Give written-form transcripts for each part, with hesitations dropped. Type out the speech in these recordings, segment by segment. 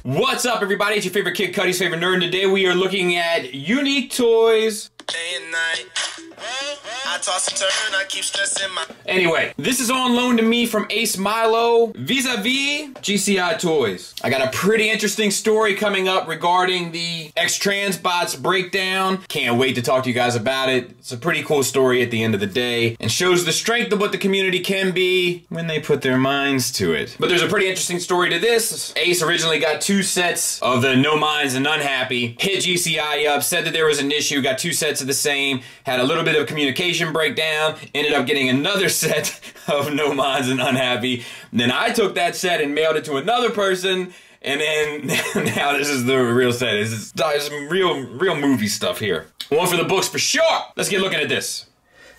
What's up, everybody? It's your favorite Kid Cudi's favorite nerd, and today we are looking at unique toys. Day and night. I toss and turn, I keep stressing my... Anyway, this is on loan to me from Ace Milo vis-a-vis GCI Toys. I got a pretty interesting story coming up regarding the X-Transbots breakdown. Can't wait to talk to you guys about it. It's a pretty cool story at the end of the day and shows the strength of what the community can be when they put their minds to it. But there's a pretty interesting story to this. Ace originally got 2 sets of the No Minds and Unhappy, hit GCI up, said that there was an issue, got 2 sets of the same, had a little bit of communication breakdown, ended up getting another set of No Minds and Unhappy. Then I took that set and mailed it to another person, and then now this is the real set. This is some real movie stuff here. One for the books for sure. Let's get looking at this.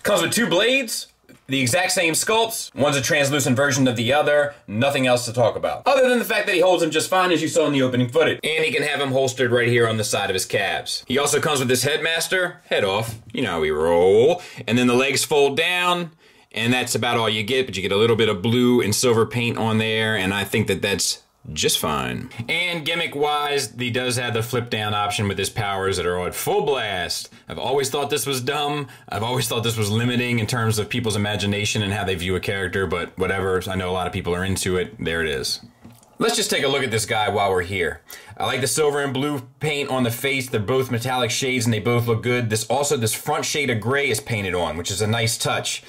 Comes with 2 blades, the exact same sculpts. One's a translucent version of the other. Nothing else to talk about, other than the fact that he holds them just fine, as you saw in the opening footage. And he can have them holstered right here on the side of his calves. He also comes with this headmaster, head off, you know how we roll. And then the legs fold down, and that's about all you get, but you get a little bit of blue and silver paint on there, and I think that that's just fine. And gimmick-wise, he does have the flip-down option with his powers that are on full blast. I've always thought this was dumb. I've always thought this was limiting in terms of people's imagination and how they view a character, but whatever. I know a lot of people are into it. There it is. Let's just take a look at this guy while we're here. I like the silver and blue paint on the face. They're both metallic shades and they both look good. This front shade of gray is painted on, which is a nice touch.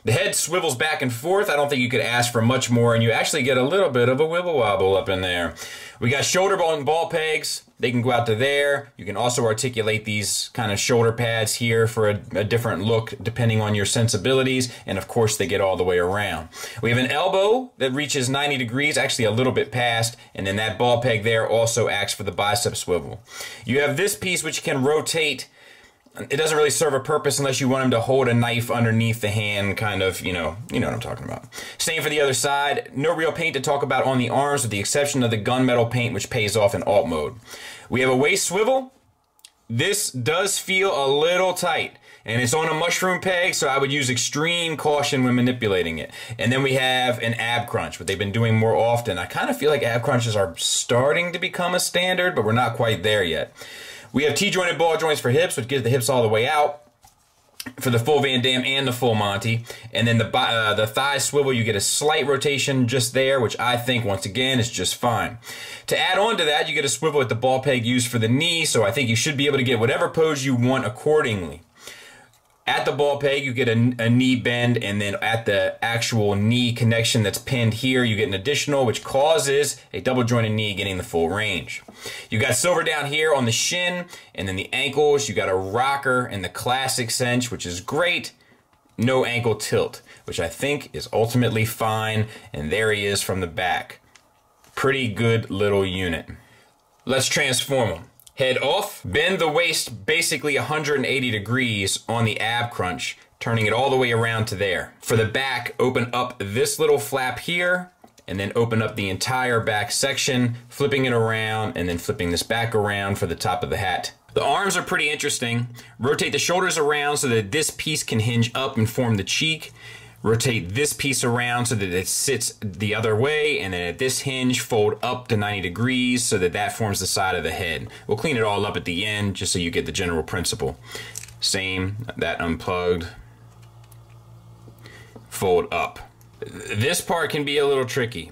The head swivels back and forth. I don't think you could ask for much more, and you actually get a little bit of a wibble wobble up in there. We got shoulder and ball pegs. They can go out to there. You can also articulate these kind of shoulder pads here for a different look depending on your sensibilities, and of course they get all the way around. We have an elbow that reaches 90 degrees, actually a little bit past, and then that ball peg there also acts for the bicep swivel. You have this piece which can rotate. It doesn't really serve a purpose unless you want him to hold a knife underneath the hand, kind of, you know what I'm talking about. Same for the other side. No real paint to talk about on the arms with the exception of the gunmetal paint, which pays off in alt mode. We have a waist swivel. This does feel a little tight, and it's on a mushroom peg, so I would use extreme caution when manipulating it. And then we have an ab crunch, what they've been doing more often. I kind of feel like ab crunches are starting to become a standard, but we're not quite there yet. We have T-jointed ball joints for hips, which gives the hips all the way out for the full Van Damme and the full Monty. And then the thigh swivel, you get a slight rotation just there, which I think, once again, is just fine. To add on to that, you get a swivel with the ball peg used for the knee, so I think you should be able to get whatever pose you want accordingly. At the ball peg, you get a knee bend, and then at the actual knee connection that's pinned here, you get an additional, which causes a double jointed knee getting the full range. You got silver down here on the shin, and then the ankles, you got a rocker and the classic cinch, which is great. No ankle tilt, which I think is ultimately fine, and there he is from the back. Pretty good little unit. Let's transform him. Head off, bend the waist basically 180 degrees on the ab crunch, turning it all the way around to there. For the back, open up this little flap here, and then open up the entire back section, flipping it around, and then flipping this back around for the top of the hat. The arms are pretty interesting. Rotate the shoulders around so that this piece can hinge up and form the cheek. Rotate this piece around so that it sits the other way, and then at this hinge, fold up to 90 degrees so that that forms the side of the head. We'll clean it all up at the end just so you get the general principle. Same, that unplugged. Fold up. This part can be a little tricky,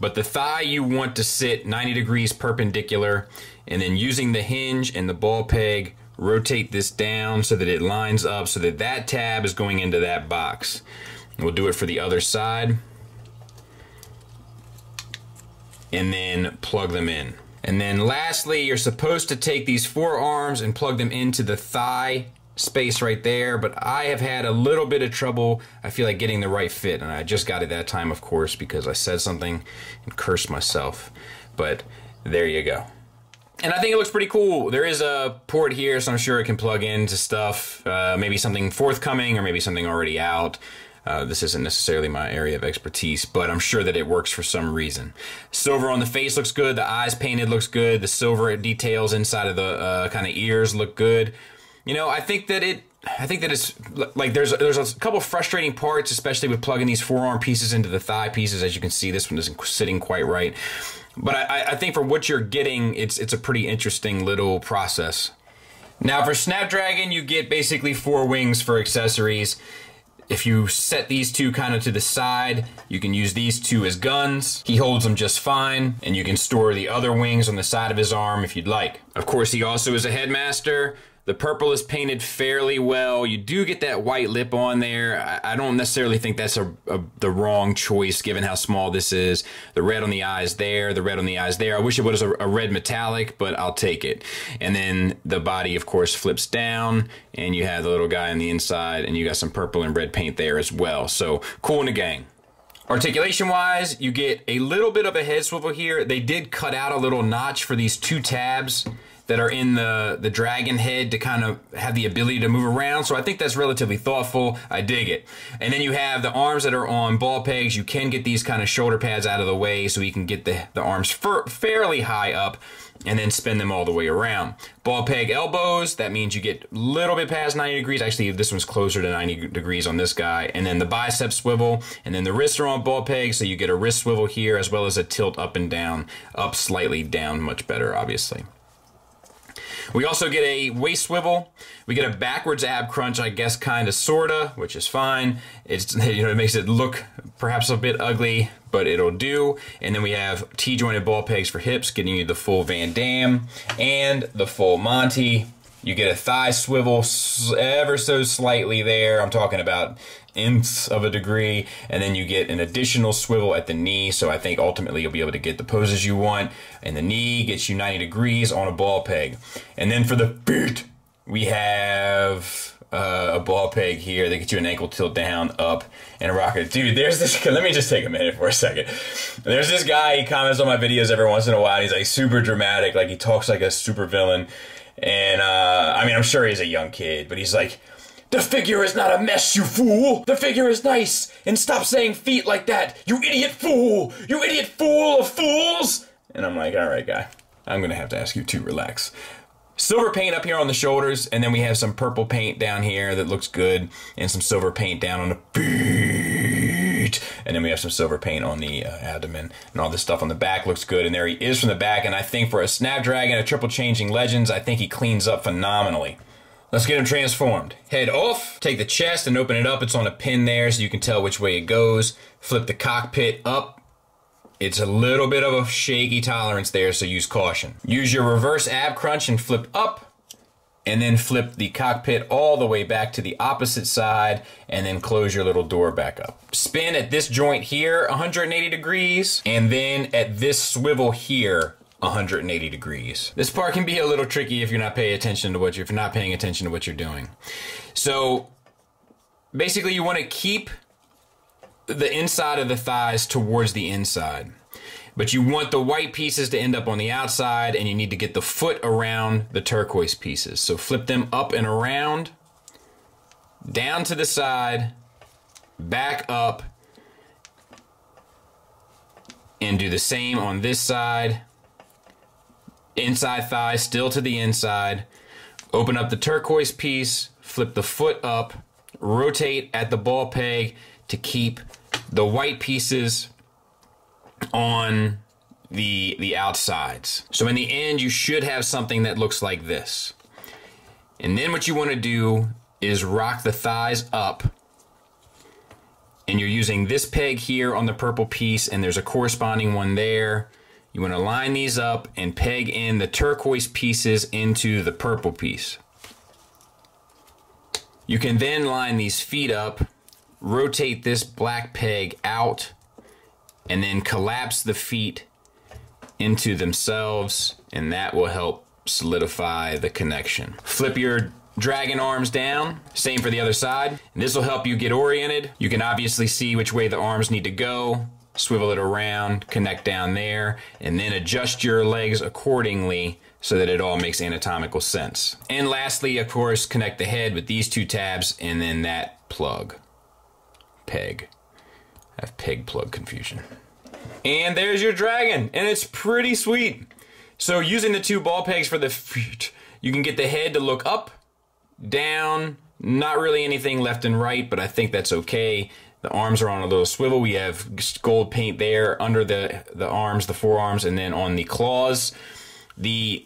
but the thigh you want to sit 90 degrees perpendicular, and then using the hinge and the ball peg, rotate this down so that it lines up so that that tab is going into that box. We'll do it for the other side. And then plug them in. And then lastly, you're supposed to take these 4 arms and plug them into the thigh space right there, but I have had a little bit of trouble, I feel like, getting the right fit, and I just got it that time, of course, because I said something and cursed myself. But there you go. And I think it looks pretty cool. There is a port here, so I'm sure it can plug into stuff, maybe something forthcoming or maybe something already out. This isn't necessarily my area of expertise, but I'm sure that it works for some reason. Silver on the face looks good. The eyes painted looks good. The silver details inside of the kind of ears look good. You know, I think that I think that it's like there's a couple frustrating parts, especially with plugging these forearm pieces into the thigh pieces. As you can see, this one isn't sitting quite right. But I think for what you're getting, it's a pretty interesting little process. Now for Snapdragon, you get basically 4 wings for accessories. If you set these two kind of to the side, you can use these two as guns. He holds them just fine, and you can store the other wings on the side of his arm if you'd like. Of course, he also is a headmaster. The purple is painted fairly well. You do get that white lip on there. I don't necessarily think that's the wrong choice given how small this is. The red on the eyes there, the red on the eyes there. I wish it was a red metallic, but I'll take it. And then the body, of course, flips down, and you have the little guy on the inside, and you got some purple and red paint there as well. So, cool in the gang. Articulation-wise, you get a little bit of a head swivel here. They did cut out a little notch for these 2 tabs that are in the dragon head to kind of have the ability to move around. So I think that's relatively thoughtful. I dig it. And then you have the arms that are on ball pegs. You can get these kind of shoulder pads out of the way so you can get the arms fairly high up and then spin them all the way around. Ball peg elbows, that means you get a little bit past 90 degrees. Actually, this one's closer to 90 degrees on this guy. And then the bicep swivel, and then the wrists are on ball pegs, so you get a wrist swivel here as well as a tilt up and down, up slightly, down much better, obviously. We also get a waist swivel. We get a backwards ab crunch, I guess, kind of, sorta, which is fine. It's, you know, it makes it look perhaps a bit ugly, but it'll do. And then we have T-jointed ball pegs for hips, getting you the full Van Damme and the full Monty. You get a thigh swivel ever so slightly there. I'm talking about nths of a degree. And then you get an additional swivel at the knee. So I think ultimately you'll be able to get the poses you want. And the knee gets you 90 degrees on a ball peg. And then for the feet, we have a ball peg here that gets you an ankle tilt down, up, and a rocket. Dude, there's this, let me just take a minute for a second. There's this guy, he comments on my videos every once in a while. He's like super dramatic, like he talks like a super villain. And, I mean, I'm sure he's a young kid, but he's like, the figure is not a mess, you fool! The figure is nice! And stop saying feet like that, you idiot fool! You idiot fool of fools! And I'm like, alright, guy, I'm gonna have to ask you to relax. Silver paint up here on the shoulders, and then we have some purple paint down here that looks good, and some silver paint down on the feet. And then we have some silver paint on the abdomen, and all this stuff on the back looks good. And there he is from the back, and I think for a Snapdragon, a triple changing Legends, I think he cleans up phenomenally. Let's get him transformed. Head off, take the chest and open it up. It's on a pin there so you can tell which way it goes. Flip the cockpit up. It's a little bit of a shaky tolerance there, so use caution. Use your reverse ab crunch and flip up, and then flip the cockpit all the way back to the opposite side, and then close your little door back up. Spin at this joint here, 180 degrees, and then at this swivel here, 180 degrees. This part can be a little tricky if you're not paying attention to what you're doing. So basically you want to keep the inside of the thighs towards the inside, but you want the white pieces to end up on the outside, and you need to get the foot around the turquoise pieces. So flip them up and around, down to the side, back up, and do the same on this side. Inside thigh still to the inside. Open up the turquoise piece, flip the foot up, rotate at the ball peg to keep the white pieces on the outsides. So in the end, you should have something that looks like this. And then what you want to do is rock the thighs up, and you're using this peg here on the purple piece, and there's a corresponding one there. You want to line these up and peg in the turquoise pieces into the purple piece. You can then line these feet up, rotate this black peg out, and then collapse the feet into themselves, and that will help solidify the connection. Flip your dragon arms down, same for the other side. And this will help you get oriented. You can obviously see which way the arms need to go, swivel it around, connect down there, and then adjust your legs accordingly so that it all makes anatomical sense. And lastly, of course, connect the head with these 2 tabs and then that plug. Peg. I have peg plug confusion. And there's your dragon, and it's pretty sweet. So using the 2 ball pegs for the feet, you can get the head to look up, down, Not really anything left and right, but I think that's okay. The arms are on a little swivel. We have gold paint there under the arms, the forearms, and then on the claws. The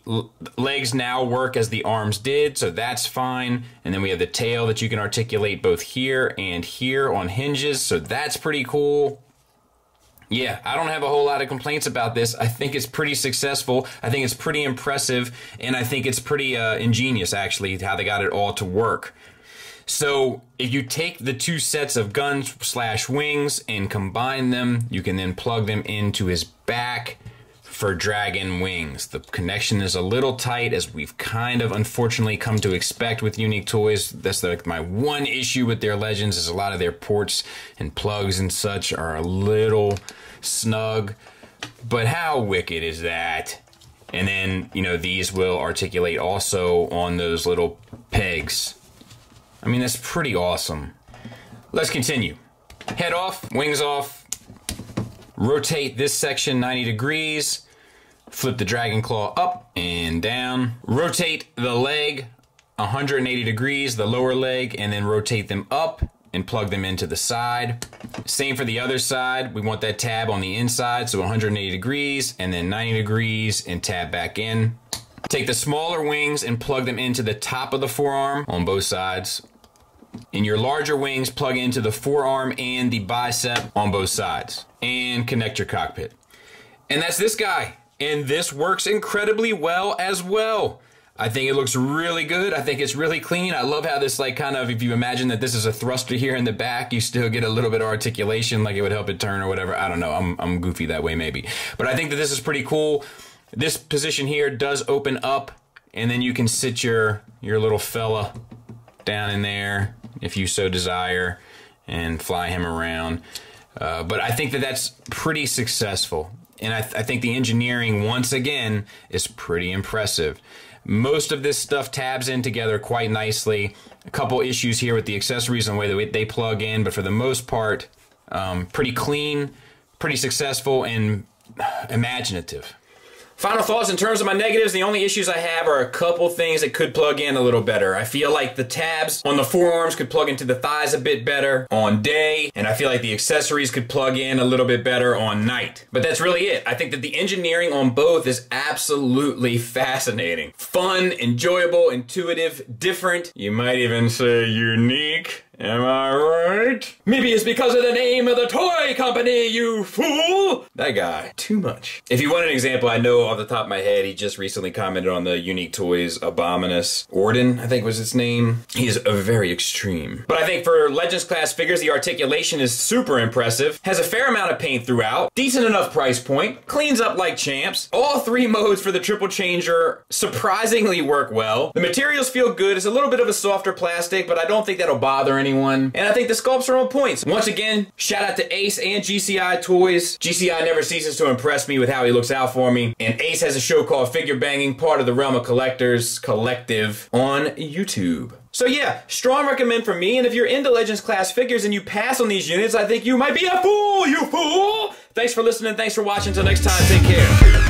legs now work as the arms did, so that's fine. And then we have the tail that you can articulate both here and here on hinges, so that's pretty cool. Yeah, I don't have a whole lot of complaints about this. I think it's pretty successful. I think it's pretty impressive, and I think it's pretty ingenious, actually, how they got it all to work. So if you take the two sets of guns / wings and combine them, you can then plug them into his back for dragon wings. The connection is a little tight, as we've kind of unfortunately come to expect with Unique Toys. That's like my one issue with their Legends, is a lot of their ports and plugs and such are a little snug. But how wicked is that? And then, you know, these will articulate also on those little pegs. I mean, that's pretty awesome. Let's continue. Head off, wings off. Rotate this section 90 degrees. Flip the dragon claw up and down. Rotate the leg 180 degrees, the lower leg, and then rotate them up and plug them into the side. Same for the other side. We want that tab on the inside, so 180 degrees and then 90 degrees and tab back in. Take the smaller wings and plug them into the top of the forearm on both sides. And your larger wings plug into the forearm and the bicep on both sides. And connect your cockpit. And that's this guy. And this works incredibly well as well. I think it looks really good. I think it's really clean. I love how this, like, kind of, if you imagine that this is a thruster here in the back, you still get a little bit of articulation, like it would help it turn or whatever. I don't know. I'm goofy that way maybe. But I think that this is pretty cool. This position here does open up, and then you can sit your little fella down in there if you so desire and fly him around. But I think that that's pretty successful. And I think the engineering, once again, is pretty impressive. Most of this stuff tabs in together quite nicely. A couple issues here with the accessories and the way that they plug in, but for the most part, pretty clean, pretty successful, and imaginative. Final thoughts in terms of my negatives. The only issues I have are a couple things that could plug in a little better. I feel like the tabs on the forearms could plug into the thighs a bit better on day, and I feel like the accessories could plug in a little bit better on night. But that's really it. I think that the engineering on both is absolutely fascinating. Fun, enjoyable, intuitive, different. You might even say unique. Am I right? Maybe it's because of the name of the toy company, you fool! That guy. Too much. If you want an example, I know off the top of my head, he just recently commented on the Unique Toys Abominus Orden, I think was its name. He is very extreme. But I think for Legends class figures, the articulation is super impressive. Has a fair amount of paint throughout. Decent enough price point. Cleans up like champs. All three modes for the triple changer surprisingly work well. The materials feel good. It's a little bit of a softer plastic, but I don't think that'll bother anyone. And I think the sculpts are on points. Once again, shout out to Ace and GCI Toys. GCI never ceases to impress me with how he looks out for me. And Ace has a show called Figure Banging, part of the Realm of Collectors Collective on YouTube. So yeah, strong recommend for me. And if you're into Legends class figures and you pass on these units, I think you might be a fool, you fool! Thanks for listening. Thanks for watching. Until next time, take care.